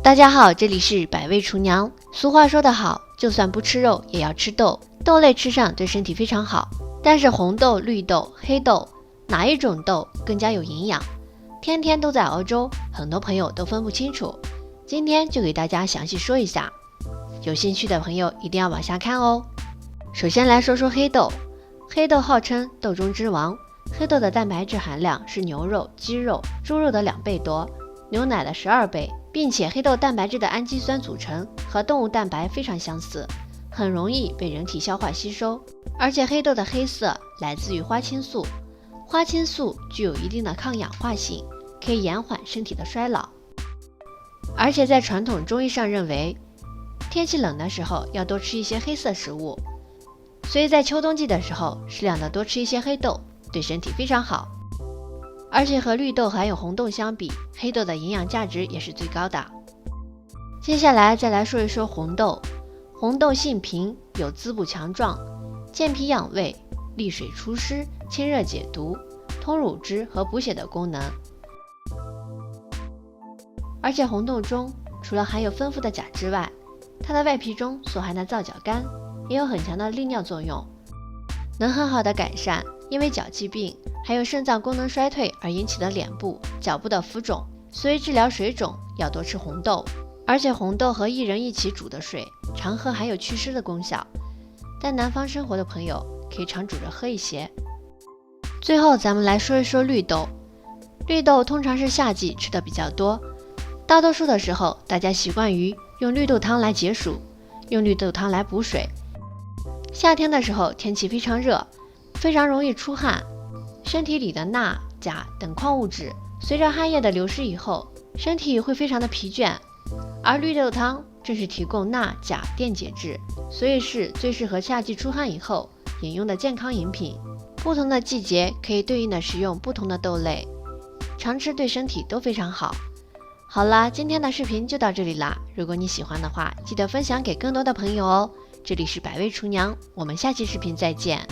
大家好，这里是百味厨娘。俗话说得好，就算不吃肉也要吃豆，豆类吃上对身体非常好。但是红豆、绿豆、黑豆哪一种豆更加有营养？天天都在熬粥，很多朋友都分不清楚。今天就给大家详细说一下，有兴趣的朋友一定要往下看哦。首先来说说黑豆，黑豆号称豆中之王，黑豆的蛋白质含量是牛肉、鸡肉、猪肉的2倍多，牛奶的12倍，并且黑豆蛋白质的氨基酸组成和动物蛋白非常相似，很容易被人体消化吸收。而且黑豆的黑色来自于花青素，花青素具有一定的抗氧化性，可以延缓身体的衰老。而且在传统中医上认为，天气冷的时候要多吃一些黑色食物，所以在秋冬季的时候适量的多吃一些黑豆，对身体非常好。而且和绿豆还有红豆相比，黑豆的营养价值也是最高的。接下来再来说一说红豆。红豆性平，有滋补强壮、健脾养胃、利水除湿、清热解毒、通乳汁和补血的功能。而且红豆中除了含有丰富的钾之外，它的外皮中所含的皂角苷也有很强的利尿作用，能很好的改善因为脚气病还有肾脏功能衰退而引起的脸部、脚部的浮肿，所以治疗水肿要多吃红豆。而且红豆和薏仁一起煮的水，常喝还有祛湿的功效，在南方生活的朋友可以常煮着喝一些。最后咱们来说一说绿豆。绿豆通常是夏季吃的比较多，大多数的时候大家习惯于用绿豆汤来解暑，用绿豆汤来补水。夏天的时候天气非常热，非常容易出汗，身体里的钠、钾等矿物质随着汗液的流失以后，身体会非常的疲倦，而绿豆汤正是提供钠、钾、电解质，所以是最适合夏季出汗以后饮用的健康饮品。不同的季节可以对应的食用不同的豆类，常吃对身体都非常好。好啦，今天的视频就到这里啦，如果你喜欢的话，记得分享给更多的朋友哦。这里是百味厨娘，我们下期视频再见。